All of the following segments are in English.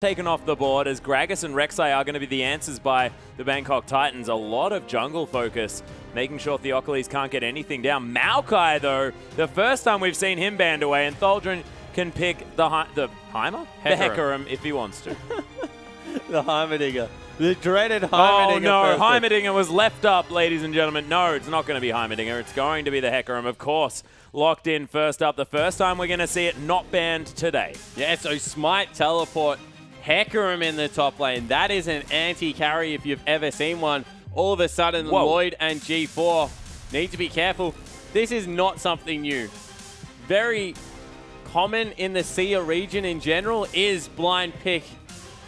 taken off the board as Gragas and Rek'Sai are going to be the answers by the Bangkok Titans. A lot of jungle focus, making sure Theocles can't get anything down. Maokai, though, the first time we've seen him banned away, and Tholdren can pick the Heimer? The Hecarim if he wants to. The Heimerdinger. The dreaded Heimerdinger. Oh, no. Heimerdinger was left up, ladies and gentlemen. No, it's not going to be Heimerdinger. It's going to be the Hecarim, of course. Locked in first up. The first time we're going to see it not banned today. Yeah, so Smite, Teleport, Hecarim in the top lane. That is an anti-carry if you've ever seen one. All of a sudden, Whoa. Lloyd and G4 need to be careful. This is not something new. Very common in the SEA region in general is blind pick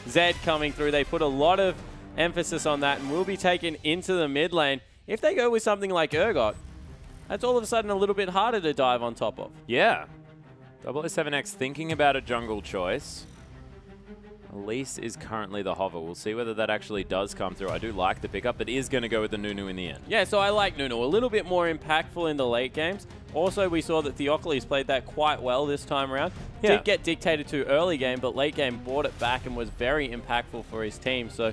Zed coming through. They put a lot of emphasis on that and will be taken into the mid lane. If they go with something like Urgot, that's all of a sudden a little bit harder to dive on top of. Yeah. 007X thinking about a jungle choice. Elise is currently the hover. We'll see whether that actually does come through. I do like the pickup, but is going to go with the Nunu in the end. Yeah, so I like Nunu. A little bit more impactful in the late games. Also, we saw that Theocles played that quite well this time around. Yeah. Did get dictated to early game, but late game brought it back and was very impactful for his team. So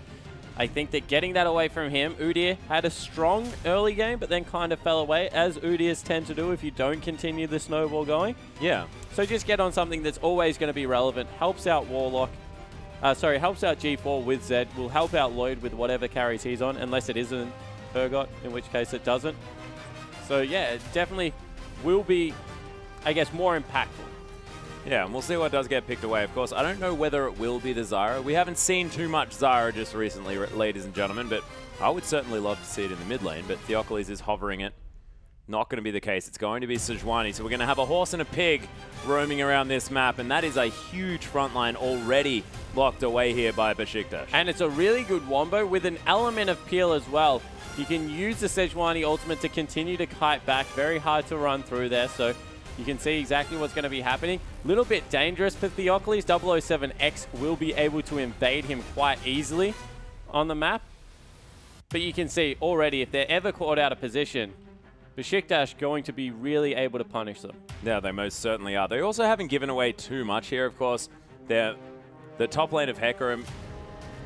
I think that getting that away from him, Udyr had a strong early game, but then kind of fell away, as Udyrs tend to do if you don't continue the snowball going. Yeah. So just get on something that's always going to be relevant. Helps out Warlock. Helps out G4 with Zed. Will help out Lloyd with whatever carries he's on, unless it isn't Urgot, in which case it doesn't. So yeah, it definitely will be, I guess, more impactful. Yeah, and we'll see what does get picked away, of course. I don't know whether it will be the Zyra. We haven't seen too much Zyra just recently, ladies and gentlemen, but I would certainly love to see it in the mid lane, but Theocles is hovering it. Not going to be the case. It's going to be Sejuani. So we're going to have a horse and a pig roaming around this map, and that is a huge front line already locked away here by Beşiktaş. And it's a really good wombo with an element of peel as well. You can use the Sejuani ultimate to continue to kite back. Very hard to run through there, so you can see exactly what's going to be happening. A little bit dangerous for Theocles. 007X will be able to invade him quite easily on the map. But you can see already, if they're ever caught out of position, Beşiktaş going to be really able to punish them. Yeah, they most certainly are. They also haven't given away too much here, of course. They're the top lane of Hecarim,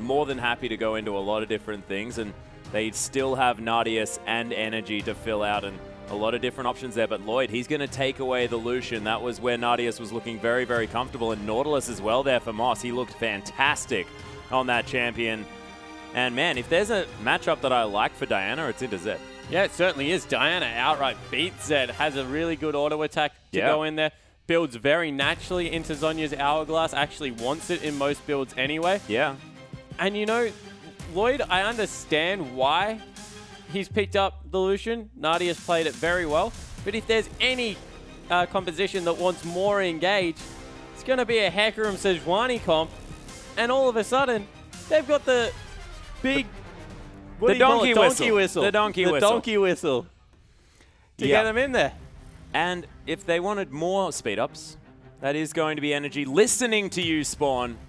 more than happy to go into a lot of different things, and they still have Nardius and Energy to fill out, and a lot of different options there. But Lloyd, he's going to take away the Lucian. That was where Nardius was looking very, very comfortable, and Nautilus as well there for Moss. He looked fantastic on that champion. And man, if there's a matchup that I like for Diana, it's into Zed. Yeah, it certainly is. Diana outright beats Zed, has a really good auto attack to go in there, builds very naturally into Zhonya's Hourglass, actually wants it in most builds anyway. Yeah. And you know, Lloyd, I understand why he's picked up the Lucian. Nardius played it very well. But if there's any composition that wants more engage, it's going to be a Hecarim Sejuani comp. And all of a sudden, they've got the big... The donkey whistle. The donkey whistle. The donkey whistle. To get them in there. And if they wanted more speed-ups, that is going to be Energy listening to you, Spawn,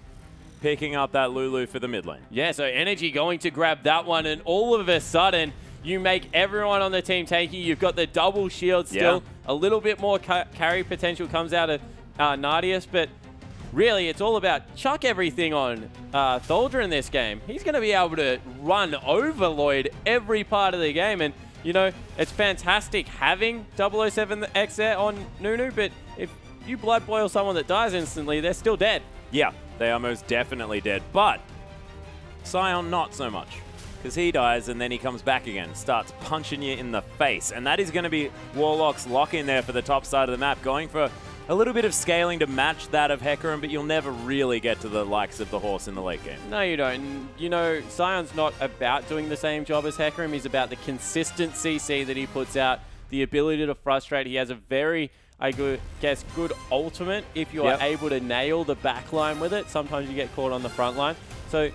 picking up that Lulu for the mid lane. Yeah, so Energy going to grab that one, and all of a sudden, you make everyone on the team tanky. You've got the double shield still. Yeah. A little bit more carry potential comes out of Nardius, but really, it's all about chuck everything on Tholdren in this game. He's going to be able to run over Lloyd every part of the game. And, you know, it's fantastic having 007X there on Nunu, but if you blood boil someone that dies instantly, they're still dead. Yeah, they are most definitely dead. But Sion, not so much. Because he dies and then he comes back again, starts punching you in the face. And that is going to be Warlock's lock in there for the top side of the map, going for a little bit of scaling to match that of Hecarim, but you'll never really get to the likes of the horse in the late game. No, you don't. You know, Sion's not about doing the same job as Hecarim. He's about the consistent CC that he puts out, the ability to frustrate. He has a very, I guess, good ultimate if you are able to nail the back line with it. Sometimes you get caught on the front line. So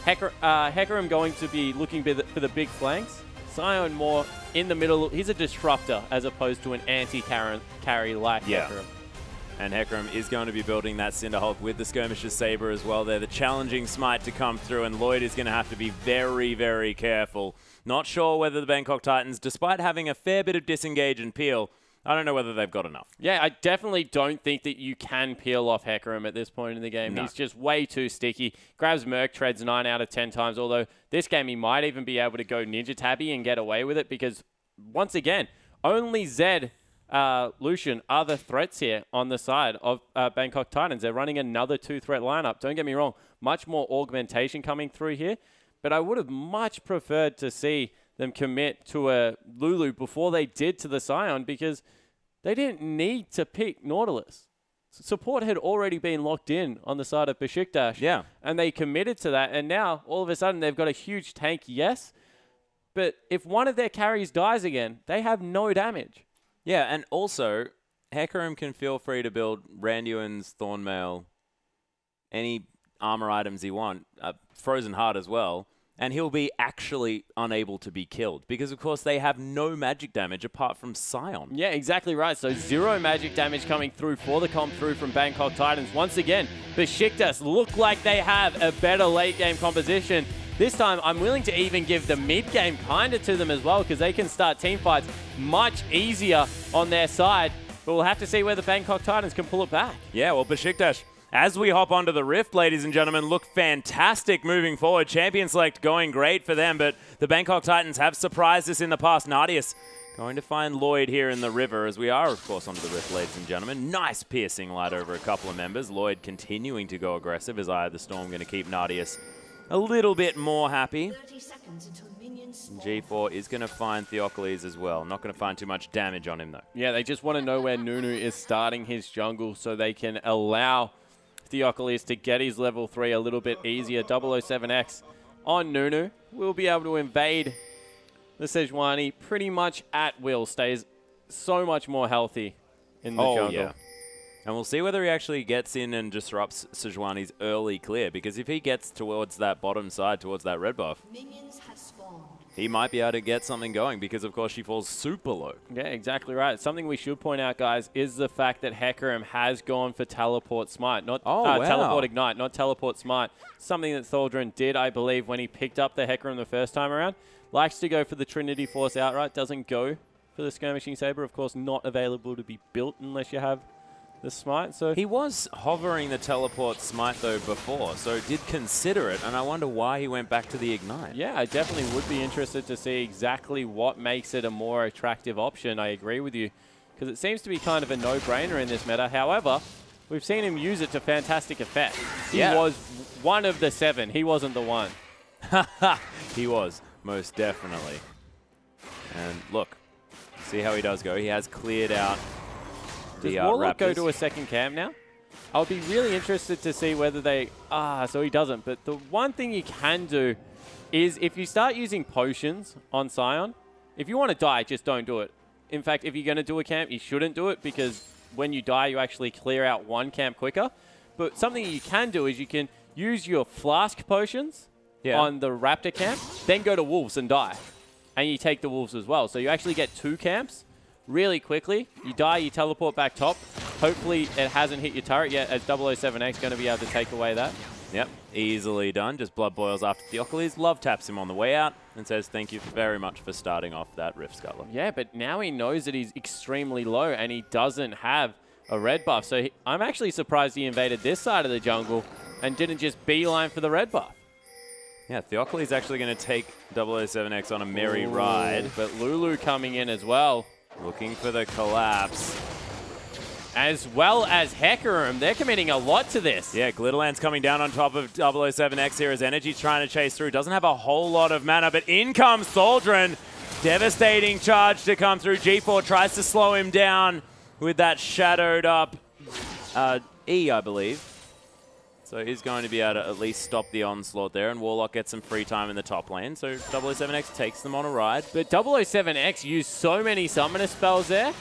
Hecarim going to be looking for the big flanks. Sion more in the middle. He's a disruptor as opposed to an anti-carry like Hecarim. And Hecarim is going to be building that Cinderhulk with the Skirmisher's Saber as well there. The challenging smite to come through, and Lloyd is going to have to be very, very careful. Not sure whether the Bangkok Titans, despite having a fair bit of disengage and peel, I don't know whether they've got enough. Yeah, I definitely don't think that you can peel off Hecarim at this point in the game. No. He's just way too sticky. Grabs Merc Treads 9 out of 10 times, although this game he might even be able to go Ninja Tabby and get away with it because, once again, only Zed, Lucian are the threats here on the side of Bangkok Titans. They're running another 2-threat lineup. Don't get me wrong, much more augmentation coming through here, but I would have much preferred to see them commit to a Lulu before they did to the Scion because they didn't need to pick Nautilus. Support had already been locked in on the side of Beşiktaş. Yeah. And they committed to that. And now, all of a sudden, they've got a huge tank, yes. But if one of their carries dies again, they have no damage. Yeah, and also, Hecarim can feel free to build Randuin's Thornmail, any armor items he wants, Frozen Heart as well. And he'll be actually unable to be killed because, of course, they have no magic damage apart from Scion. Yeah, exactly right. So 0 magic damage coming through for the comp through from Bangkok Titans. Once again, Beşiktaş look like they have a better late-game composition. This time, I'm willing to even give the mid-game kind of to them as well because they can start team fights much easier on their side. But we'll have to see where the Bangkok Titans can pull it back. Yeah, well, Beşiktaş, as we hop onto the Rift, ladies and gentlemen, look fantastic moving forward. Champion Select going great for them, but the Bangkok Titans have surprised us in the past. Nadius going to find Lloyd here in the river, as we are, of course, onto the Rift, ladies and gentlemen. Nice piercing light over a couple of members. Lloyd continuing to go aggressive as Eye of the Storm going to keep Nadius a little bit more happy. G4 is going to find Theocles as well. Not going to find too much damage on him, though. Yeah, they just want to know where Nunu is starting his jungle so they can allow Theocles to get his level 3 a little bit easier. 007X on Nunu will be able to invade the Sejuani pretty much at will. Stays so much more healthy in the jungle. Yeah. And we'll see whether he actually gets in and disrupts Sejuani's early clear, because if he gets towards that bottom side, towards that red buff, he might be able to get something going because, of course, she falls super low. Yeah, exactly right. Something we should point out, guys, is the fact that Hecarim has gone for Teleport Smite. Not Teleport Ignite, not Teleport Smite. Something that Thaldrin did, I believe, when he picked up the Hecarim the first time around. Likes to go for the Trinity Force outright. Doesn't go for the Skirmishing Saber. Of course, not available to be built unless you have the Smite. So he was hovering the Teleport Smite, though, before, so did consider it, and I wonder why he went back to the Ignite. Yeah, I definitely would be interested to see exactly what makes it a more attractive option. I agree with you, because it seems to be kind of a no-brainer in this meta. However, we've seen him use it to fantastic effect. He was one of the 7. He wasn't the one. He was, most definitely. And look, see how he does go. He has cleared out Does Warlock go to a second camp now? I'll be really interested to see whether they... so he doesn't. But the one thing you can do is if you start using potions on Scion, if you want to die, just don't do it. In fact, if you're going to do a camp, you shouldn't do it because when you die, you actually clear out one camp quicker. But something you can do is you can use your flask potions on the Raptor camp, then go to Wolves and die. And you take the Wolves as well. So you actually get 2 camps really quickly. You die, you teleport back top. Hopefully it hasn't hit your turret yet, as 007X going to be able to take away that. Yep, easily done. Just blood boils after Theocles. Love taps him on the way out and says thank you very much for starting off that Rift Scuttler. Yeah, but now he knows that he's extremely low and he doesn't have a red buff. So I'm actually surprised he invaded this side of the jungle and didn't just beeline for the red buff. Yeah, Theocles actually going to take 007X on a merry ride. But Lulu coming in as well. Looking for the collapse. As well as Hecarim. They're committing a lot to this. Yeah, Glitterland's coming down on top of 007X here as Energy's trying to chase through. Doesn't have a whole lot of mana, but in comes Thaldrin. Devastating charge to come through. G4 tries to slow him down with that shadowed up E, I believe. So he's going to be able to at least stop the onslaught there, and Warlock gets some free time in the top lane. So 007X takes them on a ride. But 007X used so many summoner spells there.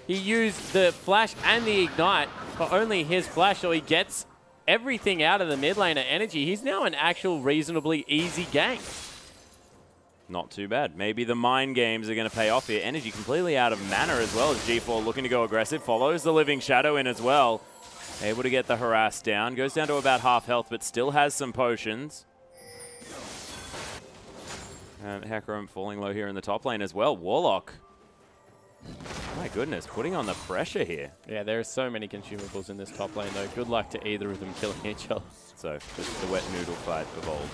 He used the flash and the ignite for only his flash, so he gets everything out of the mid lane at Energy. He's now an actual reasonably easy gank. Not too bad. Maybe the mind games are going to pay off here. Energy completely out of mana as well as G4 looking to go aggressive. Follows the Living Shadow in as well. Able to get the harass down. Goes down to about half health, but still has some potions. And Hecarim falling low here in the top lane as well. Warlock My goodness, putting on the pressure here. Yeah, there are so many consumables in this top lane, though. Good luck to either of them killing each other. So, just the wet noodle fight evolved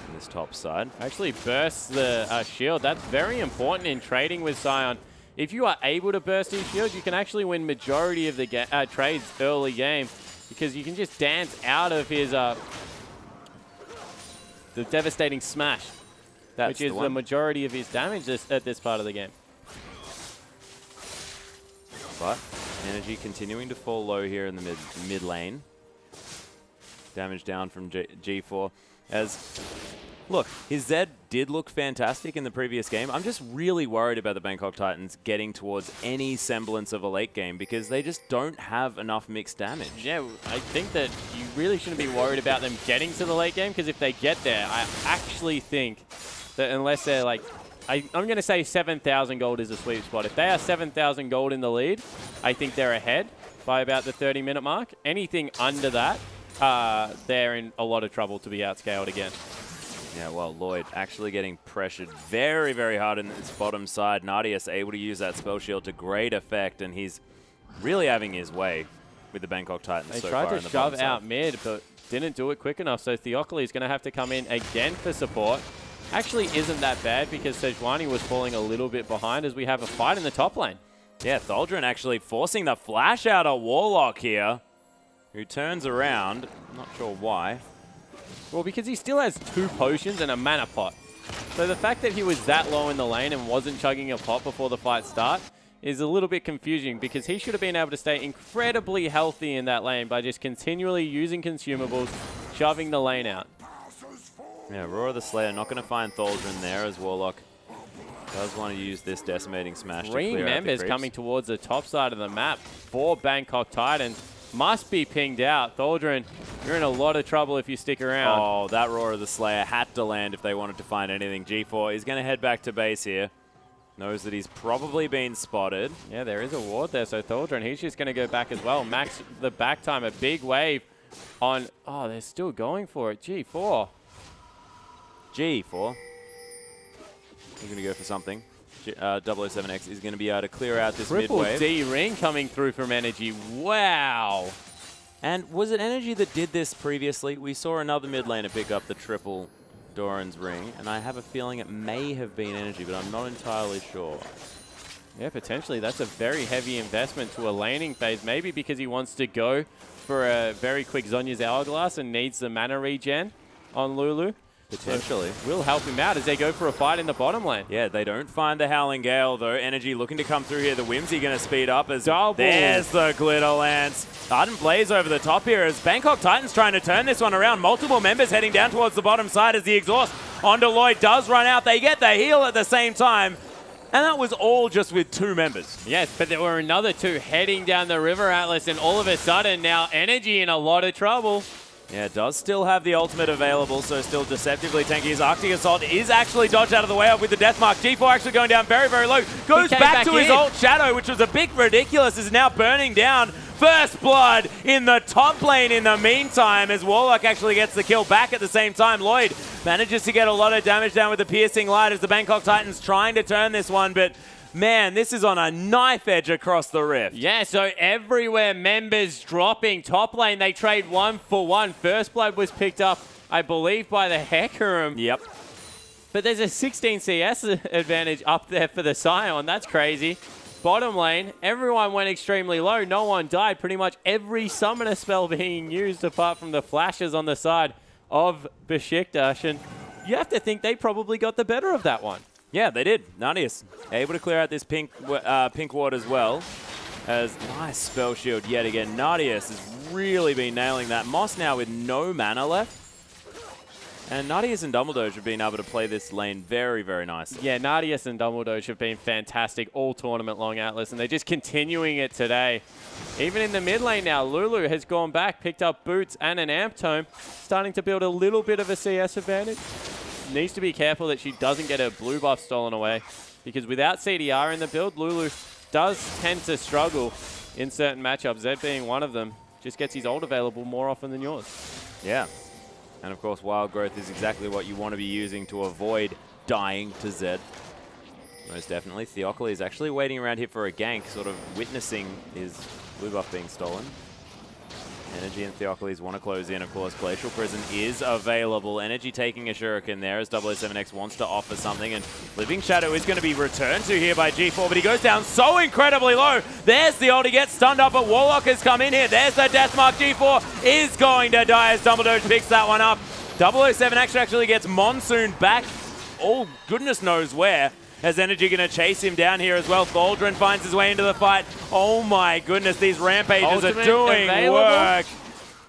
in this top side. Actually bursts the shield. That's very important in trading with Sion. If you are able to burst his shield, you can actually win majority of the trades early game because you can just dance out of his the devastating smash, which is the majority of his damage at this part of the game. But energy continuing to fall low here in the mid lane. Damage down from G4 as... Look, his Zed did look fantastic in the previous game. I'm just really worried about the Bangkok Titans getting towards any semblance of a late game because they just don't have enough mixed damage. Yeah, I think that you really shouldn't be worried about them getting to the late game because if they get there, I actually think that unless they're like, I'm going to say 7,000 gold is a sweet spot. If they are 7,000 gold in the lead, I think they're ahead by about the 30-minute mark. Anything under that, they're in a lot of trouble to be outscaled again. Yeah, well, Lloyd actually getting pressured very, very hard in this bottom side. Nadius able to use that spell shield to great effect, and he's really having his way with the Bangkok Titans so far in the bottom side. They tried to shove out mid, but didn't do it quick enough, so Theocles is going to have to come in again for support. Actually isn't that bad because Sejuani was falling a little bit behind as we have a fight in the top lane. Yeah, Tholdren actually forcing the flash out of Warlock here, who turns around. Not sure why. Well, because he still has 2 potions and a mana pot. So the fact that he was that low in the lane and wasn't chugging a pot before the fight start is a little bit confusing because he should have been able to stay incredibly healthy in that lane by just continually using consumables, shoving the lane out. Yeah, Roar of the Slayer not going to find Tholdren there as Warlock does want to use this decimating smash to clear out the creeps. 3 members coming towards the top side of the map for Bangkok Titans. Must be pinged out. Tholdren, you're in a lot of trouble if you stick around. Oh, that Roar of the Slayer had to land if they wanted to find anything. G4 is going to head back to base here. Knows that he's probably been spotted. Yeah, there is a ward there, so Tholdren, he's just going to go back as well. Max the back time, a big wave on... Oh, they're still going for it. G4. G4. He's going to go for something. 007X is going to be able to clear out this mid wave. Triple D ring coming through from Energy. Wow. And was it Energy that did this previously? We saw another mid laner pick up the triple Doran's ring, and I have a feeling it may have been Energy, but I'm not entirely sure. Yeah, potentially. That's a very heavy investment to a laning phase, maybe because he wants to go for a very quick Zhonya's Hourglass and needs the mana regen on Lulu. Potentially. Will help him out as they go for a fight in the bottom lane. Yeah, they don't find the Howling Gale, though. Energy looking to come through here. The Whimsy going to speed up as there's the Glitter Lance. Ardent Blaze over the top here as Bangkok Titans trying to turn this one around. Multiple members heading down towards the bottom side as the exhaust onto Lloyd does run out. They get the heal at the same time. And that was all just with 2 members. Yes, but there were another 2 heading down the river, Atlas, and all of a sudden now Energy in a lot of trouble. Yeah, does still have the ultimate available, so still deceptively tanky. His Arctic Assault is actually dodged out of the way up with the Death Mark. G4 actually going down very, very low. Goes back to his ult Shadow, which was a bit ridiculous, is now burning down. First blood in the top lane in the meantime as Warlock actually gets the kill back at the same time. Lloyd manages to get a lot of damage down with the Piercing Light as the Bangkok Titans trying to turn this one, but man, this is on a knife edge across the rift. Yeah, so everywhere members dropping. Top lane, they trade 1 for 1. First blood was picked up, I believe, by the Hecarim. Yep. But there's a 16 CS advantage up there for the Scion. That's crazy. Bottom lane, everyone went extremely low. No one died. Pretty much every summoner spell being used apart from the flashes on the side of Beşiktaş. And you have to think they probably got the better of that one. Yeah, they did. Nadius able to clear out this pink ward as well. As nice spell shield yet again. Nadius has really been nailing that. Moss now with no mana left. And Nadius and Dumbledore have been able to play this lane very, very nicely. Yeah, Nadius and Dumbledore have been fantastic all tournament long, Atlas, and they're just continuing it today. Even in the mid lane now, Lulu has gone back, picked up boots and an amp tome, starting to build a little bit of a CS advantage. Needs to be careful that she doesn't get her blue buff stolen away, because without CDR in the build, Lulu does tend to struggle in certain matchups. Zed being one of them, just gets his ult available more often than yours. Yeah. And of course, Wild Growth is exactly what you want to be using to avoid dying to Zed. Most definitely. Theocles is actually waiting around here for a gank, sort of witnessing his blue buff being stolen. Energy and Theocles want to close in, of course. Glacial Prison is available. Energy taking a Shuriken there as 007X wants to offer something, and Living Shadow is going to be returned to here by G4, but he goes down so incredibly low. There's the ult. He gets stunned up, but Warlock has come in here. There's the death mark. G4 is going to die as Dumbledore picks that one up. 007X actually gets Monsoon back. Oh, goodness knows where. Has Energy going to chase him down here as well? Thaldren finds his way into the fight. Oh my goodness, these Rampages are doing work.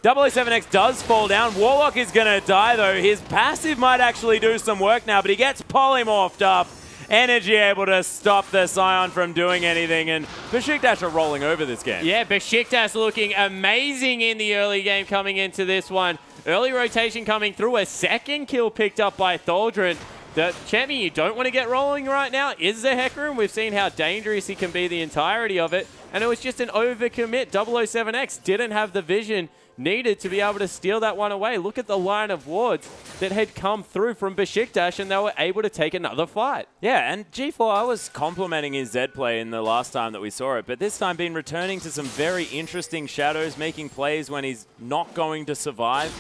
007X does fall down. Warlock is going to die though. His passive might actually do some work now, but he gets polymorphed up. Energy able to stop the Scion from doing anything, and Beşiktaş are rolling over this game. Yeah, Beşiktaş looking amazing in the early game coming into this one. Early rotation coming through, a second kill picked up by Thaldren. The champion you don't want to get rolling right now is the Hecarim. We've seen how dangerous he can be the entirety of it, and it was just an overcommit. 007X didn't have the vision needed to be able to steal that one away. Look at the line of wards that had come through from Beşiktaş, and they were able to take another fight. Yeah, and G4, I was complimenting his Z play in the last time that we saw it, but this time been returning to some very interesting shadows, making plays when he's not going to survive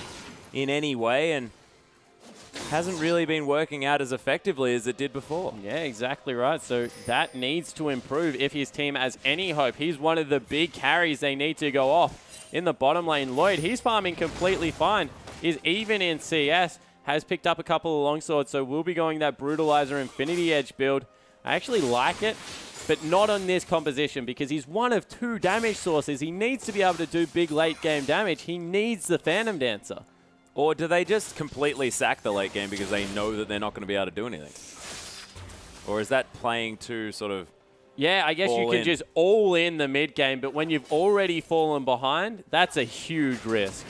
in any way, and hasn't really been working out as effectively as it did before. Yeah, exactly right. So that needs to improve if his team has any hope. He's one of the big carries they need to go off. In the bottom lane, Lloyd, he's farming completely fine. He's even in CS, has picked up a couple of longswords, so we'll be going that Brutalizer Infinity Edge build. I actually like it, but not on this composition because he's one of 2 damage sources. He needs to be able to do big late game damage. He needs the Phantom Dancer. Or do they just completely sack the late game because they know that they're not going to be able to do anything? Or is that playing too sort of Yeah, I guess you can just all in the mid game, but when you've already fallen behind, that's a huge risk.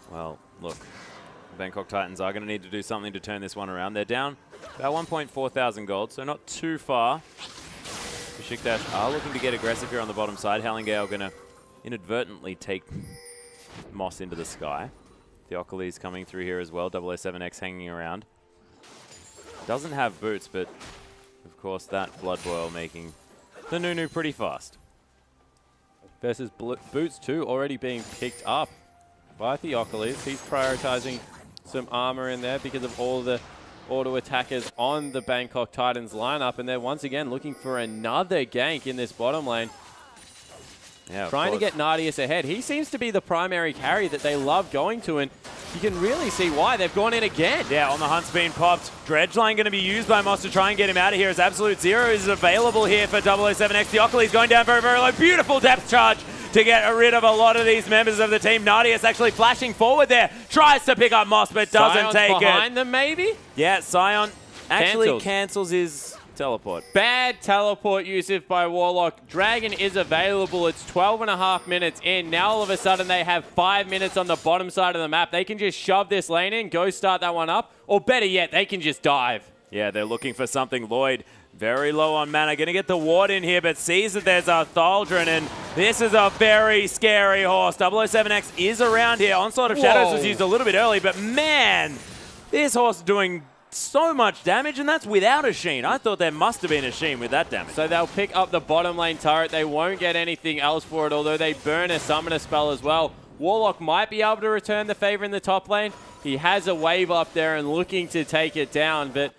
Well, look, Bangkok Titans are going to need to do something to turn this one around. They're down about 1.4 thousand gold, so not too far. Beşiktaş are looking to get aggressive here on the bottom side. Hellingale going to inadvertently take Moss into the sky. Theocles coming through here as well. 007X hanging around. Doesn't have boots, but of course that Blood Boil making the Nunu pretty fast. Versus boots too, already being picked up by Theocles. He's prioritizing some armor in there because of all the auto attackers on the Bangkok Titans lineup, and they're once again looking for another gank in this bottom lane. Yeah, trying to get Nardius ahead. He seems to be the primary carry that they love going to, and you can really see why they've gone in again. Yeah, on the hunt's been popped. Dredge line going to be used by Moss to try and get him out of here as Absolute Zero is available here for 007X. Theocles going down very, very low. Beautiful depth charge to get rid of a lot of these members of the team. Nardius actually flashing forward there. Tries to pick up Moss, but doesn't take it. Behind them, maybe? Yeah, Scion actually cancels his teleport. Bad teleport usage by Warlock. Dragon is available. It's 12.5 minutes in. Now all of a sudden they have 5 minutes on the bottom side of the map. They can just shove this lane in, go start that one up, or better yet, they can just dive. Yeah, they're looking for something. Lloyd very low on mana. Going to get the ward in here, but sees that there's a Thaldren, and this is a very scary horse. 007X is around here. Onslaught of Shadows was used a little bit early, but man, this horse is doing so much damage, and that's without a Sheen. I thought there must have been a Sheen with that damage. So they'll pick up the bottom lane turret. They won't get anything else for it, although they burn a summoner spell as well. Warlock might be able to return the favor in the top lane. He has a wave up there and looking to take it down, but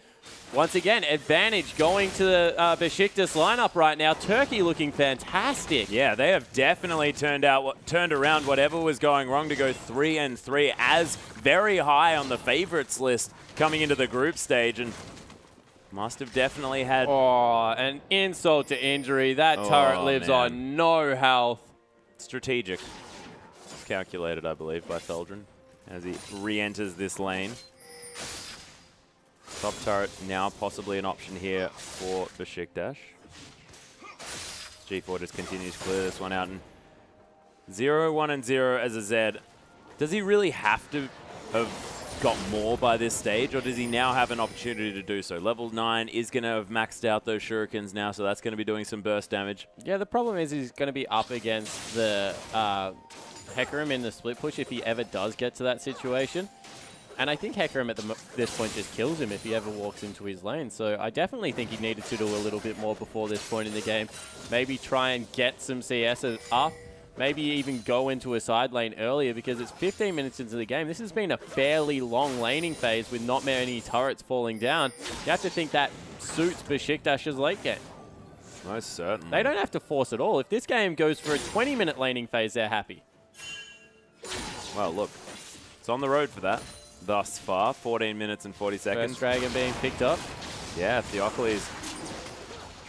once again, advantage going to the Beşiktaş lineup right now. Turkey looking fantastic. Yeah, they have definitely turned around whatever was going wrong to go 3-3 as very high on the favorites list coming into the group stage, and must have definitely had... Oh, an insult to injury. That turret lives on no health. Strategic. It's calculated, I believe, by Thaldren as he re-enters this lane. Top turret now possibly an option here for Beşiktaş. G4 just continues to clear this one out, and 0, 1, and 0 as a Z. Does he really have to have got more by this stage, or does he now have an opportunity to do so? Level 9 is going to have maxed out those shurikens now, so that's going to be doing some burst damage. Yeah, the problem is he's going to be up against the Hecarim in the split push if he ever does get to that situation. And I think Hecarim at this point just kills him if he ever walks into his lane. So I definitely think he needed to do a little bit more before this point in the game. Maybe try and get some CS up. Maybe even go into a side lane earlier because it's 15 minutes into the game. This has been a fairly long laning phase with not many turrets falling down. You have to think that suits Beşiktaş's late game. Most certainly. They don't have to force it all. If this game goes for a 20-minute laning phase, they're happy. Well, look, it's on the road for that thus far. 14 minutes and 40 seconds. First dragon being picked up. Yeah, Theocles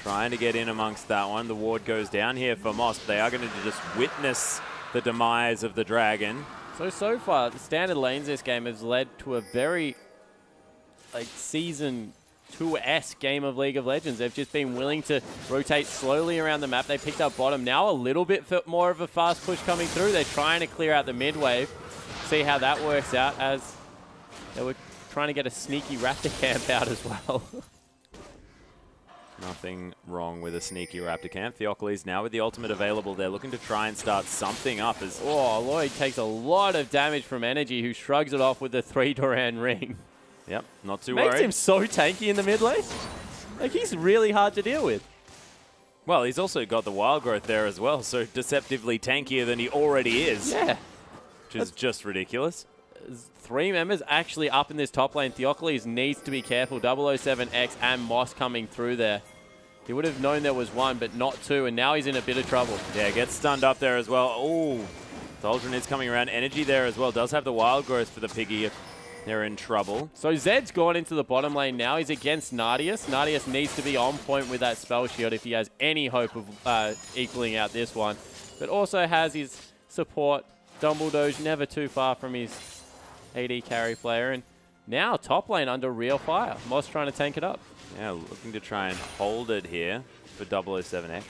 trying to get in amongst that one. The ward goes down here for Moss. They are going to just witness the demise of the dragon. So far, the standard lanes this game has led to a very, like, Season 2-esque game of League of Legends. They've just been willing to rotate slowly around the map. They picked up bottom. Now a little bit more of a fast push coming through. They're trying to clear out the mid wave. See how that works out as they were trying to get a sneaky Raptor camp out as well. Nothing wrong with a sneaky Raptor camp. Theocles now with the ultimate available. They're looking to try and start something up. As Lloyd takes a lot of damage from Energy, who shrugs it off with the 3 Doran ring. Yep, not too worried. Makes him so tanky in the mid lane. Like, he's really hard to deal with. Well, he's also got the wild growth there as well, so deceptively tankier than he already is. Yeah. Which is just ridiculous. 3 members actually up in this top lane. Theocles needs to be careful. 007X and Moss coming through there. He would have known there was 1, but not 2, and now he's in a bit of trouble. Yeah, gets stunned up there as well. Oh, Thaldron is coming around. Energy there as well. Does have the wild growth for the piggy if they're in trouble. So Zed's gone into the bottom lane now. He's against Nardius. Nardius needs to be on point with that spell shield if he has any hope of equaling out this one. But also has his support. Dumbledore's never too far from his AD carry player. And now top lane under real fire. Moss trying to tank it up. Yeah, looking to try and hold it here for 007X.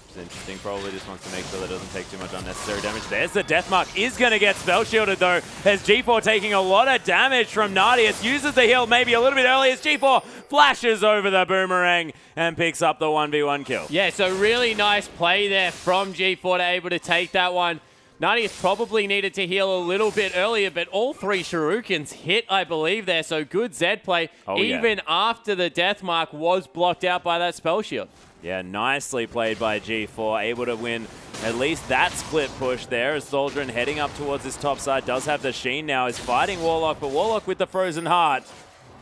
It's interesting. Probably just wants to make sure that it doesn't take too much unnecessary damage. There's the death mark. Is going to get spell shielded though, as G4 taking a lot of damage from Nardius. Uses the heal maybe a little bit early as G4 flashes over the boomerang and picks up the 1v1 kill. Yeah, so really nice play there from G4 to able to take that one. Nardius probably needed to heal a little bit earlier, but all 3 Shurikens hit, I believe, there. So good Zed play, even after the death mark was blocked out by that spell shield. Yeah, nicely played by G4. Able to win at least that split push there as Thaldron heading up towards this top side. Does have the Sheen now. Is fighting Warlock, but Warlock with the Frozen Heart.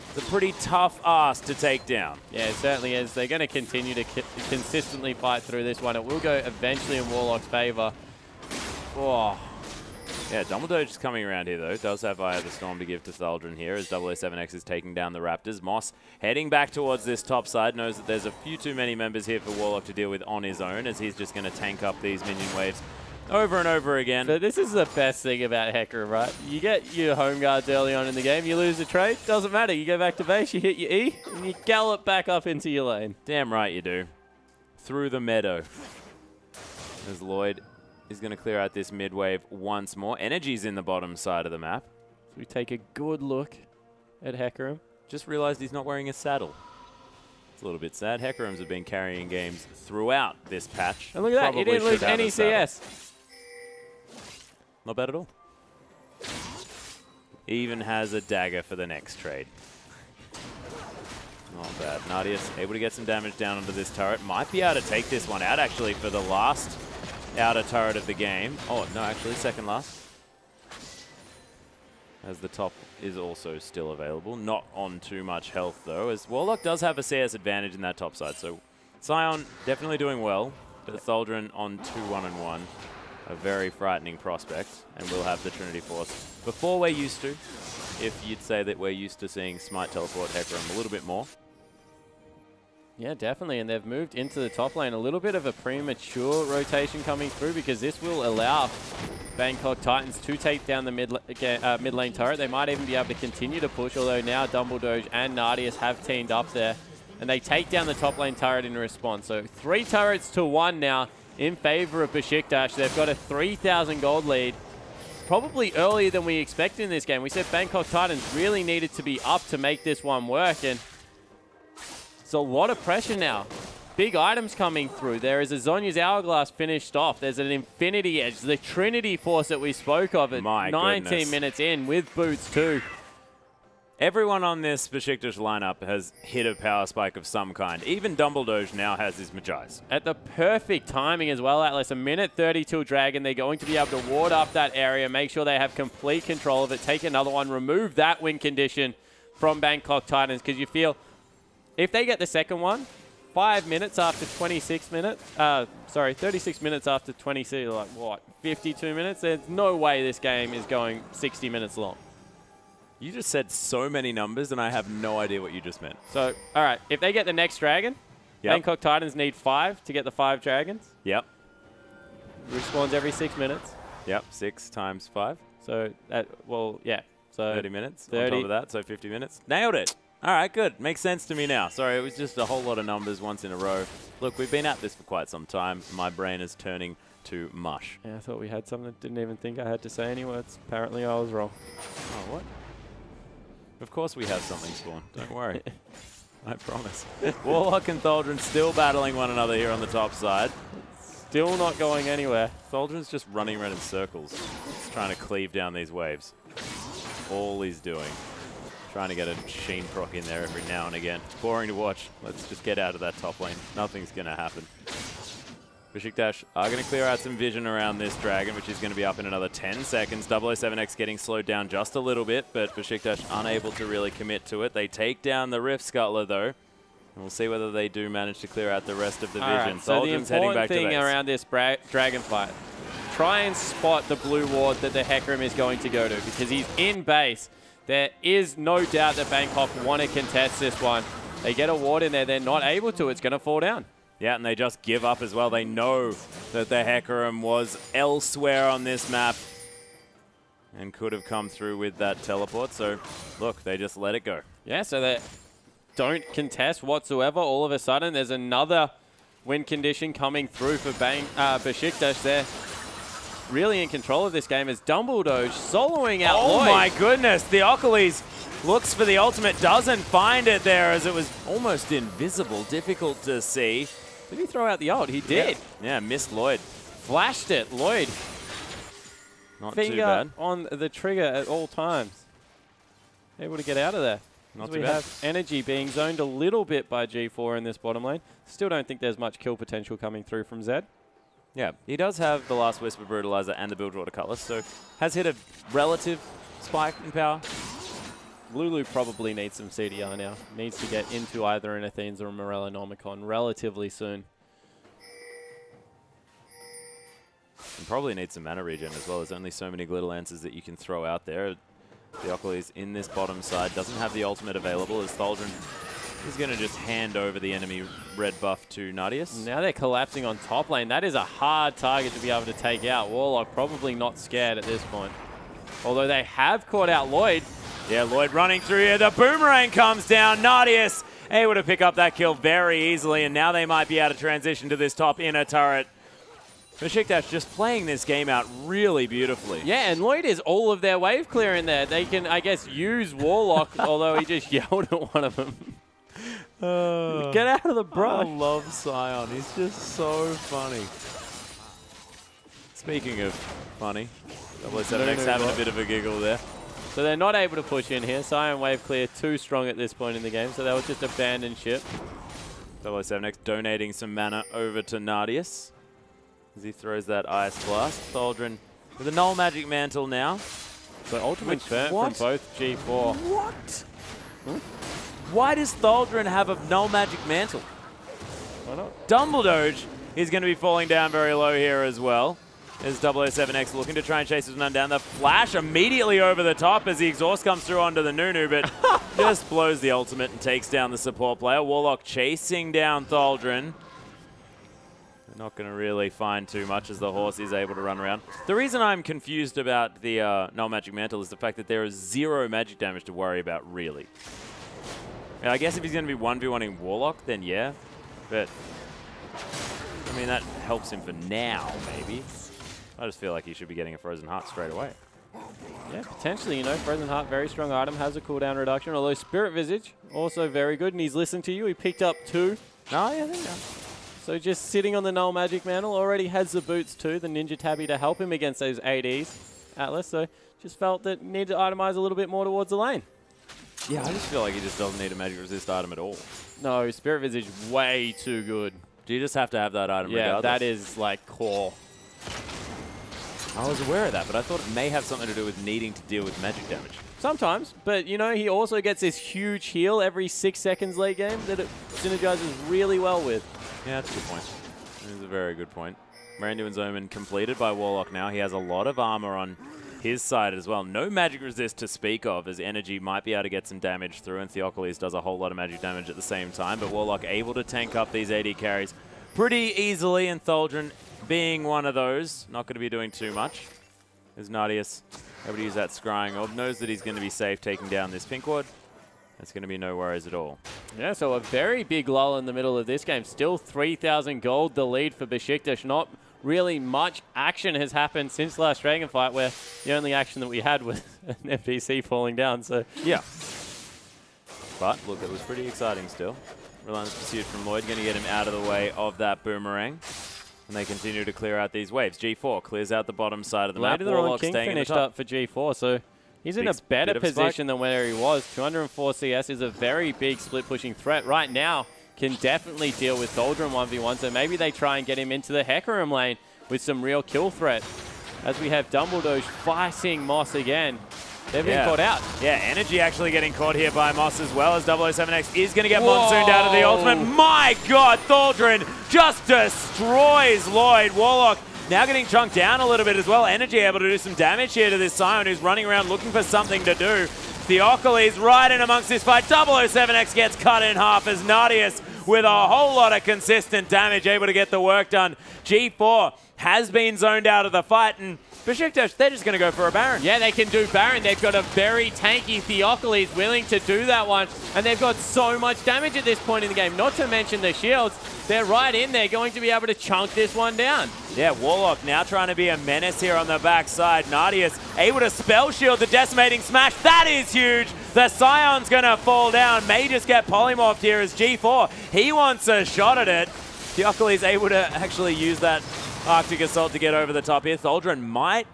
It's a pretty tough ask to take down. Yeah, it certainly is. They're going to continue to consistently fight through this one. It will go eventually in Warlock's favor. Oh. Yeah, Dumbledore just coming around here, though. Does have Eye of the Storm to give to Thaldron here as 007X is taking down the Raptors. Moss heading back towards this top side. Knows that there's a few too many members here for Warlock to deal with on his own, as he's just going to tank up these minion waves over and over again. So this is the best thing about Hecarim, right? You get your home guards early on in the game, you lose the trade, doesn't matter. You go back to base, you hit your E, and you gallop back up into your lane. Damn right you do. Through the meadow. As Lloyd is going to clear out this mid wave once more. Energy's in the bottom side of the map. So we take a good look at Hecarim. Just realized he's not wearing a saddle. It's a little bit sad. Hecarims have been carrying games throughout this patch. And look at that, he didn't lose any CS. Not bad at all. Even has a dagger for the next trade. Not bad. Nardius able to get some damage down onto this turret. Might be able to take this one out actually for the last outer turret of the game. Oh, no, actually, second last. As the top is also still available. Not on too much health, though, as Warlock does have a CS advantage in that top side. So Sion definitely doing well, but Thaldron on 2-1-1. A very frightening prospect, and we'll have the Trinity Force before we're used to, if you'd say that we're used to seeing Smite teleport Hecarim a little bit more. Yeah, definitely, and they've moved into the top lane. A little bit of a premature rotation coming through because this will allow Bangkok Titans to take down the mid lane turret. They might even be able to continue to push, although now Dumbledore and Nardius have teamed up there, and they take down the top lane turret in response. So 3 turrets to 1 now in favor of Beşiktaş. They've got a 3,000 gold lead. Probably earlier than we expected in this game. We said Bangkok Titans really needed to be up to make this one work, and it's a lot of pressure now. Big items coming through. There is a Zhonya's Hourglass finished off. There's an Infinity Edge, the Trinity Force that we spoke of at 19 minutes in with boots too. Everyone on this Beşiktaş lineup has hit a power spike of some kind. Even Dumbledore now has his Magi's. At the perfect timing as well, Atlas. A minute 30 till Dragon. They're going to be able to ward up that area, make sure they have complete control of it, take another one, remove that win condition from Bangkok Titans, because you feel if they get the second one, 5 minutes after 26 minutes, 36 minutes after 26, like what, 52 minutes? There's no way this game is going 60 minutes long. You just said so many numbers, and I have no idea what you just meant. So, all right, if they get the next Dragon, Bangkok Titans need 5 to get the 5 Dragons. Yep. Respawns every 6 minutes. Yep, 6 times 5. So, well, yeah. So 30 minutes 30. on top of that, so 50 minutes. Nailed it. All right, good. Makes sense to me now. Sorry, it was just a whole lot of numbers once in a row. Look, we've been at this for quite some time. My brain is turning to mush. Yeah, I thought we had something. Didn't even think I had to say any words. Apparently, I was wrong. Oh, what? Of course we have something spawned. Don't worry. I promise. Warlock and Thaldron still battling one another here on the top side. Still not going anywhere. Thaldron's just running around in circles. Just trying to cleave down these waves. All he's doing. Trying to get a Sheen proc in there every now and again. It's boring to watch. Let's just get out of that top lane. Nothing's going to happen. Beşiktaş are going to clear out some vision around this Dragon, which is going to be up in another 10 seconds. 007X getting slowed down just a little bit, but Beşiktaş unable to really commit to it. They take down the Rift Scuttler, though. And we'll see whether they do manage to clear out the rest of the vision. Right, so the important thing around this Dragon fight, try and spot the blue ward that the Hecarim is going to go to, because he's in base. There is no doubt that Bangkok want to contest this one. They get a ward in there, they're not able to. It's going to fall down. Yeah, and they just give up as well. They know that the Hecarim was elsewhere on this map and could have come through with that teleport. So, look, they just let it go. Yeah, so they don't contest whatsoever. All of a sudden, there's another win condition coming through for Beşiktaş. They're really in control of this game as Dumbledore soloing out Oh Lloyd. my goodness, Theocles looks for the ultimate, doesn't find it there as it was almost invisible, difficult to see. Did he throw out the ult? He did. Yeah, missed Lloyd. Flashed it, Lloyd. Not Finger too bad. on the trigger at all times. Able to get out of there. Not we too bad. have energy being zoned a little bit by G4 in this bottom lane. Still don't think there's much kill potential coming through from Zed. Yeah, he does have the Last Whisper Brutalizer and the Bilgewater Cutlass, so has hit a relative spike in power. Lulu probably needs some CDR now. Needs to get into either an Athenes or a Morellonomicon relatively soon. And probably needs some mana regen as well. There's only so many Glitter Lances that you can throw out there. Theocles in this bottom side doesn't have the ultimate available as Thaldron is going to just hand over the enemy red buff to Nadius. Now they're collapsing on top lane. That is a hard target to be able to take out. Warlock probably not scared at this point. Although they have caught out Lloyd. Yeah, Lloyd running through here. The boomerang comes down. Nadius able to pick up that kill very easily, and now they might be able to transition to this top inner turret. Beşiktaş just playing this game out really beautifully. Yeah, and Lloyd is all of their wave clear in there. They can, I guess, use Warlock, although he just yelled at one of them. Get out of the brush. I love Sion. He's just so funny. Speaking of funny, 007X having a bit of a giggle there. So they're not able to push in here. Sion wave clear too strong at this point in the game, so they'll just abandon ship. 007X donating some mana over to Nadius as he throws that Ice Blast. Thaldron with a Null Magic Mantle now. So ultimate burn from both G4. What? Why does Thaldron have a Null Magic Mantle? Why not? Dumbledore is going to be falling down very low here as well. As 007X looking to try and chase this one down. The flash immediately over the top as the exhaust comes through onto the Nunu, but just blows the ultimate and takes down the support player. Warlock chasing down Thaldron. They're not going to really find too much as the horse is able to run around. The reason I'm confused about the Null Magic Mantle is the fact that there is 0 magic damage to worry about, really. And I guess if he's going to be 1v1ing Warlock, then yeah. But, I mean, that helps him for now, maybe. I just feel like he should be getting a Frozen Heart straight away. Yeah, potentially, you know, Frozen Heart, very strong item, has a cooldown reduction, although Spirit Visage, also very good, and he's listened to you. He picked up 2. Oh, yeah, there you go. So just sitting on the Null Magic Mantle, already has the boots too, the Ninja Tabby to help him against those ADs, Atlas, so just felt that needed to itemize a little bit more towards the lane. Yeah, I just feel like he just doesn't need a magic resist item at all. No, Spirit Visage way too good. Do you just have to have that item Yeah, regardless? that is like core. I was aware of that, but I thought it may have something to do with needing to deal with magic damage. Sometimes, but you know, he also gets this huge heal every 6 seconds late game that it synergizes really well with. Yeah, that's a good point. That is a very good point. Randuin's Omen completed by Warlock now. He has a lot of armor on his side as well. No magic resist to speak of, as Energy might be able to get some damage through, and Theocles does a whole lot of magic damage at the same time, but Warlock able to tank up these AD carries pretty easily, and Tholdren being one of those. Not going to be doing too much. As Nadius able to use that scrying orb, knows that he's going to be safe taking down this pink ward. That's going to be no worries at all. Yeah, so a very big lull in the middle of this game. Still 3,000 gold, the lead for Beşiktaş. Not really much action has happened since last Dragon fight, where the only action that we had was an NPC falling down. So yeah. But look, it was pretty exciting still. Relentless Pursuit from Lloyd, going to get him out of the way of that boomerang. And they continue to clear out these waves. G4 clears out the bottom side of the map. Warlock King finished up for G4, so he's in a better position than where he was. 204 CS is a very big split-pushing threat. Right now, can definitely deal with Tholdren 1v1, so maybe they try and get him into the Hecarim lane with some real kill threat. As we have Dumbledore fighting Moss again. They've been caught out. Yeah, Energy actually getting caught here by Moss as well, as 007X is going to get monsooned out of the ultimate. My God, Tholdren just destroys Lloyd. Warlock now getting chunked down a little bit as well. Energy able to do some damage here to this Scion, who's running around looking for something to do. Theocles right in amongst this fight. 007X gets cut in half as Nadius with a whole lot of consistent damage able to get the work done. G4 has been zoned out of the fight, and Beşiktaş, they're just going to go for a Baron. Yeah, they can do Baron. They've got a very tanky Theocles willing to do that one, and they've got so much damage at this point in the game, not to mention the shields. They're right in there, going to be able to chunk this one down. Yeah, Warlock now trying to be a menace here on the backside. Nadius able to spell shield the decimating smash. That is huge. The Scion's going to fall down. May just get polymorphed here as G4. He wants a shot at it. Theocles able to actually use that Arctic Assault to get over the top here. Tholdren might.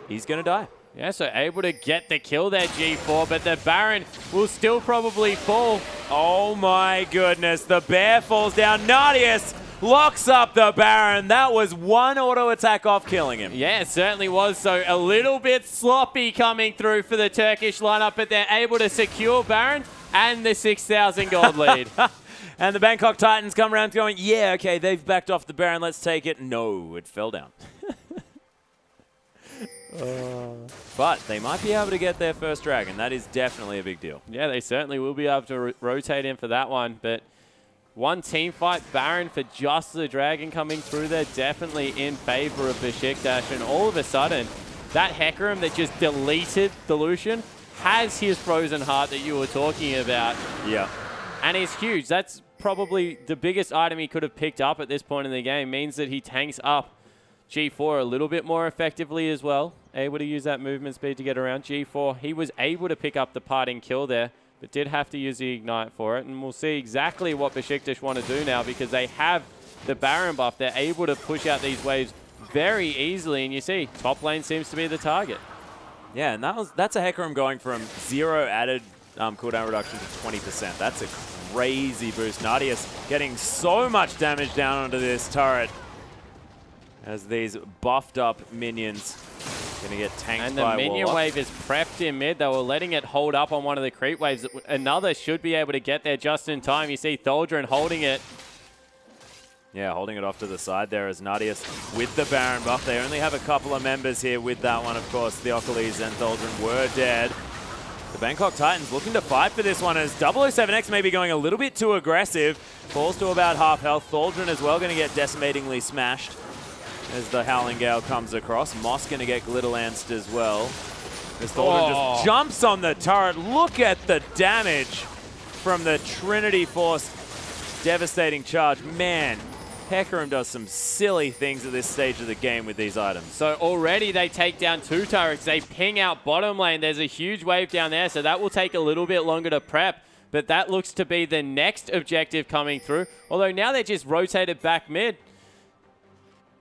He's going to die. Yeah, so able to get the kill there, G4, but the Baron will still probably fall. Oh my goodness, the bear falls down. Nadius locks up the Baron. That was one auto attack off killing him. Yeah, it certainly was. So a little bit sloppy coming through for the Turkish lineup, but they're able to secure Baron and the 6,000 gold lead. And the Bangkok Titans come around going, yeah, okay, they've backed off the Baron, let's take it. No, it fell down. But they might be able to get their first dragon. That is definitely a big deal. Yeah, they certainly will be able to rotate in for that one. But one team fight, Baron for just the dragon coming through there, definitely in favor of Beşiktaş. And all of a sudden, that Hecarim that just deleted the Lucian has his frozen heart that you were talking about. Yeah. And it's huge. That's probably the biggest item he could have picked up at this point in the game. Means that he tanks up G4 a little bit more effectively as well. Able to use that movement speed to get around. G4, he was able to pick up the parting kill there, but did have to use the Ignite for it. And we'll see exactly what Beşiktaş want to do now, because they have the Baron buff. They're able to push out these waves very easily. And you see, top lane seems to be the target. Yeah, and that's a Hecarim going from 0 added cooldown reduction to 20%. That's a crazy boost. Nadius getting so much damage down onto this turret as these buffed up minions going to get tanked by Warlock. And the minion wave is prepped in mid. They were letting it hold up on one of the creep waves. Another should be able to get there just in time. You see Tholdren holding it. Yeah, holding it off to the side there as Nadius with the Baron buff. They only have a couple of members here with that one, of course. Theocles and Tholdren were dead. The Bangkok Titans looking to fight for this one as 007X may be going a little bit too aggressive. Falls to about half health. Tholdren as well going to get decimatingly smashed as the Howling Gale comes across. Moss going to get Glitterlanced as well. As Tholdren just jumps on the turret. Look at the damage from the Trinity Force. Devastating charge. Man, Hecarim does some silly things at this stage of the game with these items. So already they take down 2 turrets. They ping out bottom lane. There's a huge wave down there, so that will take a little bit longer to prep. But that looks to be the next objective coming through. Although now they're just rotated back mid.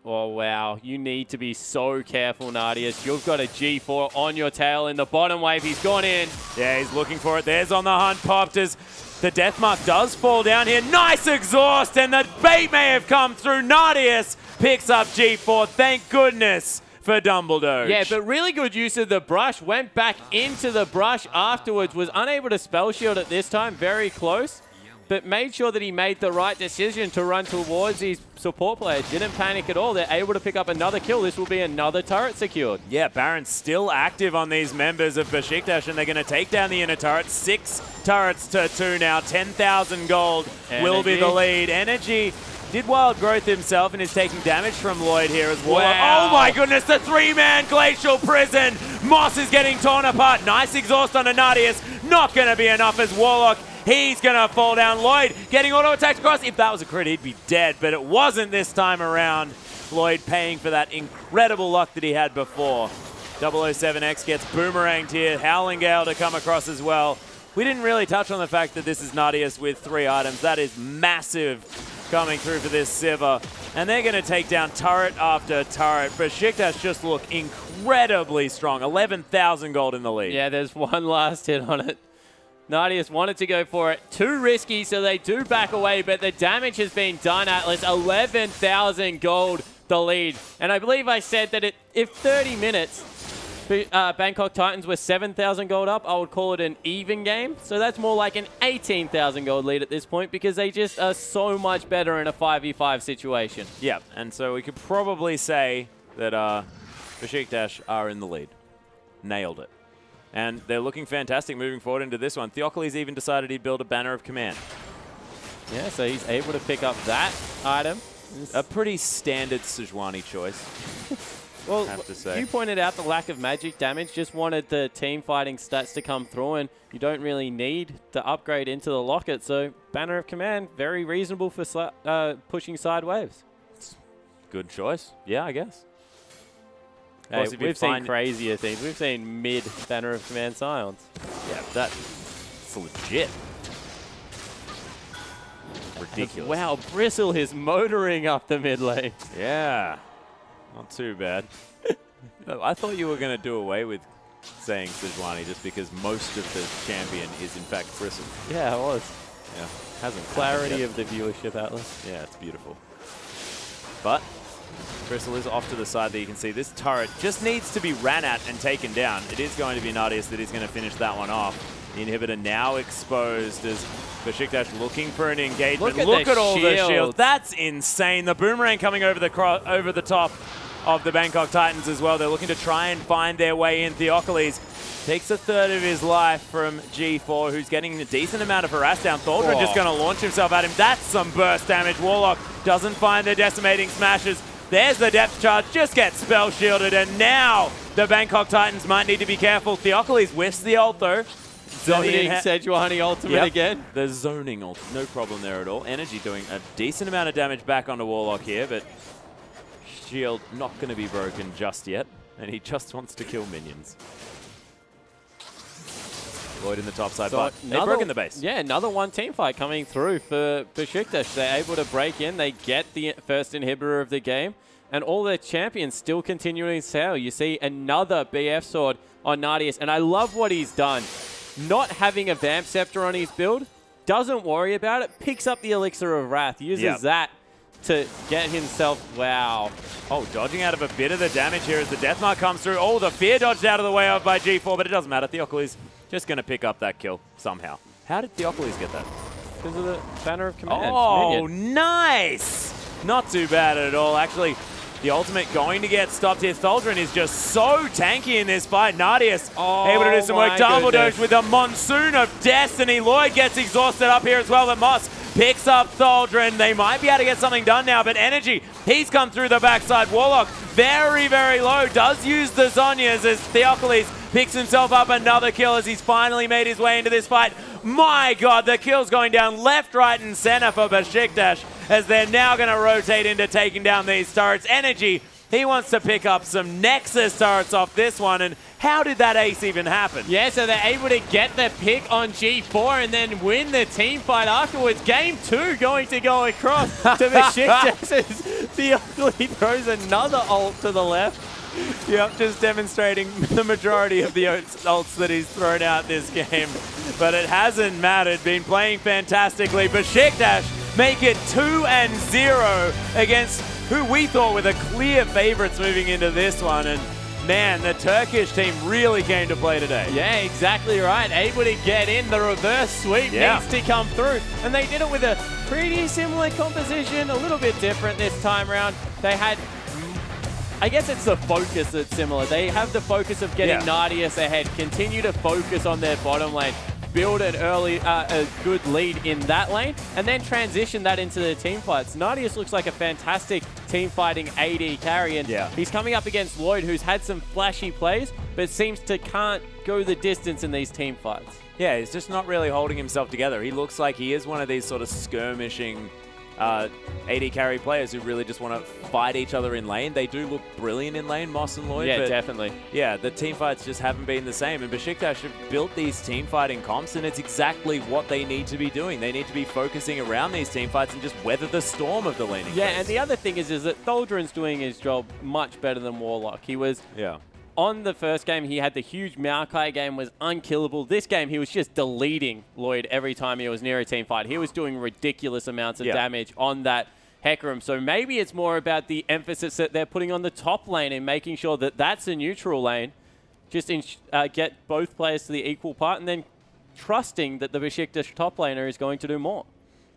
Oh, wow. You need to be so careful, Nadius. You've got a G4 on your tail in the bottom wave. He's gone in. Yeah, he's looking for it. There's on the hunt. Popped as the death mark does fall down here. Nice exhaust, and the bait may have come through. Nadius picks up G4. Thank goodness for Dumbledore. Yeah, but really good use of the brush. Went back into the brush afterwards. Was unable to spell shield at this time. Very close. But made sure that he made the right decision to run towards his support player. Didn't panic at all. They're able to pick up another kill. This will be another turret secured. Yeah, Baron's still active on these members of Beşiktaş, and they're going to take down the inner turret. 6 turrets to 2 now. 10,000 gold will be the lead. Energy did wild growth himself and is taking damage from Lloyd here as well. Wow. Oh my goodness, the 3-man glacial prison. Moss is getting torn apart. Nice exhaust on Nadius. Not going to be enough as Warlock. He's going to fall down. Lloyd getting auto attacked across. If that was a crit, he'd be dead, but it wasn't this time around. Lloyd paying for that incredible luck that he had before. 007X gets boomeranged here. Howling Gale to come across as well. We didn't really touch on the fact that this is Nadius with 3 items. That is massive coming through for this Sivir. And they're going to take down turret after turret. Beşiktaş just look incredibly strong. 11,000 gold in the lead. Yeah, there's one last hit on it. Nadius wanted to go for it. Too risky, so they do back away, but the damage has been done, Atlas. 11,000 gold, the lead. And I believe I said that if 30 minutes, Bangkok Titans were 7,000 gold up, I would call it an even game. So that's more like an 18,000 gold lead at this point because they just are so much better in a 5v5 situation. Yeah, and so we could probably say that Beşiktaş are in the lead. Nailed it. And they're looking fantastic moving forward into this one. Theocles even decided he'd build a banner of command. Yeah, so he's able to pick up that item. A pretty standard Sejuani choice. Well, have to say. You pointed out the lack of magic damage. Just wanted the team fighting stats to come through, and you don't really need to upgrade into the locket. So banner of command, very reasonable for pushing side waves. Good choice. Yeah, I guess. Hey, we've seen crazier things. We've seen mid banner of command Scions. Yeah, that's legit. Ridiculous. Wow, Bristle is motoring up the mid lane. Yeah, not too bad. I thought you were going to do away with saying Sejuani just because most of the champion is in fact Bristle. Yeah, it was. Yeah, hasn't clarity of the viewership, Atlas. Yeah, it's beautiful. But Bristle is off to the side that you can see. This turret just needs to be ran at and taken down. It is going to be Nadius that is going to finish that one off. The inhibitor now exposed as Beşiktaş looking for an engagement. Look at all the shields. That's insane. The boomerang coming over the top of the Bangkok Titans as well. They're looking to try and find their way in. Theocles takes a third of his life from G4, who's getting a decent amount of harass down. Thaldren just going to launch himself at him. That's some burst damage. Warlock doesn't find the decimating smashes. There's the depth charge, just gets spell shielded, and now the Bangkok Titans might need to be careful. Theocles whiffs the ult though. Zoning Sejuani ultimate again. The zoning ult, no problem there at all. Energy doing a decent amount of damage back onto Warlock here, but shield not going to be broken just yet, and he just wants to kill minions. Lloyd in the top side, but they've broken the base. Yeah, another one team fight coming through for Beşiktaş. They're able to break in. They get the first inhibitor of the game, and all their champions still continuing to sail. You see another BF sword on Nadius, and I love what he's done. Not having a Vamp Scepter on his build, doesn't worry about it, picks up the Elixir of Wrath, uses that to get himself, wow. Oh, dodging out of a bit of the damage here as the Deathmark comes through. Oh, the Fear dodged out of the way of by G4, but it doesn't matter. Theocles just going to pick up that kill somehow. How did Theocles get that? Because of the banner of command. Oh, nice! Not too bad at all. Actually, the ultimate going to get stopped here. Thaldren is just so tanky in this fight. Nadius able to do some work. Dumbledore with a monsoon of destiny. Lloyd gets exhausted up here as well. And Moss picks up Thaldren. They might be able to get something done now, but Energy, he's come through the backside. Warlock, very, very low. Does use the Zhonyas as Theocles picks himself up another kill as he's finally made his way into this fight. My God, the kill's going down left, right, and center for Beşiktaş as they're now going to rotate into taking down these turrets. Energy, he wants to pick up some Nexus turrets off this one, and how did that ace even happen? Yeah, so they're able to get the pick on G4 and then win the team fight afterwards. Game 2 going to go across to Beşiktaş's The Ugly throws another ult to the left. Yep, just demonstrating the majority of the ults that he's thrown out this game. But it hasn't mattered. Been playing fantastically. Beşiktaş make it 2-0 against who we thought were the clear favorites moving into this one. And man, the Turkish team really came to play today. Yeah, exactly right. Able to get in. The reverse sweep needs to come through. And they did it with a pretty similar composition, a little bit different this time around. They had, I guess it's the focus that's similar. They have the focus of getting Nadius ahead, continue to focus on their bottom lane, build an early, a good lead in that lane, and then transition that into the team fights. Nadius looks like a fantastic team fighting AD carry, and he's coming up against Lloyd, who's had some flashy plays, but seems to can't go the distance in these team fights. Yeah, he's just not really holding himself together. He looks like he is one of these sort of skirmishing AD carry players who really just want to fight each other in lane. They do look brilliant in lane, Moss and Lloyd. Yeah, but definitely. Yeah, the team fights just haven't been the same. And Beşiktaş have built these team fighting comps, and it's exactly what they need to be doing. They need to be focusing around these team fights and just weather the storm of the laning phase. And the other thing is that Tholdren's doing his job much better than Warlock. He was... On the first game, he had the huge Maokai game, was unkillable. This game, he was just deleting Lloyd every time he was near a team fight. He was doing ridiculous amounts of damage on that Hecarim. So maybe it's more about the emphasis that they're putting on the top lane and making sure that that's a neutral lane. Just get both players to the equal part and then trusting that the Beşiktaş top laner is going to do more.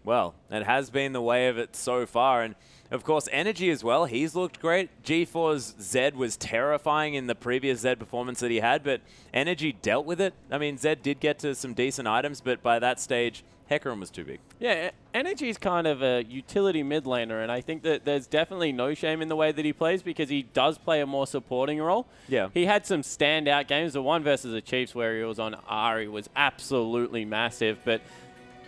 Well, it has been the way of it so far. And of course, Energy as well. He's looked great. G4's Zed was terrifying in the previous Zed performance that he had, but Energy dealt with it. I mean, Zed did get to some decent items, but by that stage, Hecarim was too big. Yeah, Energy's kind of a utility mid laner, and I think that there's definitely no shame in the way that he plays because he does play a more supporting role. Yeah. He had some standout games. The one versus the Chiefs where he was on Ahri was absolutely massive, but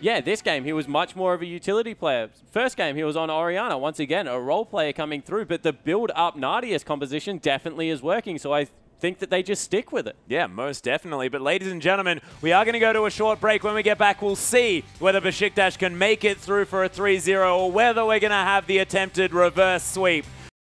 yeah, this game, he was much more of a utility player. First game, he was on Orianna. Once again, a role player coming through, but the build-up Nadius composition definitely is working, so I think that they just stick with it. Yeah, most definitely. But ladies and gentlemen, we are going to go to a short break. When we get back, we'll see whether Beşiktaş can make it through for a 3-0 or whether we're going to have the attempted reverse sweep.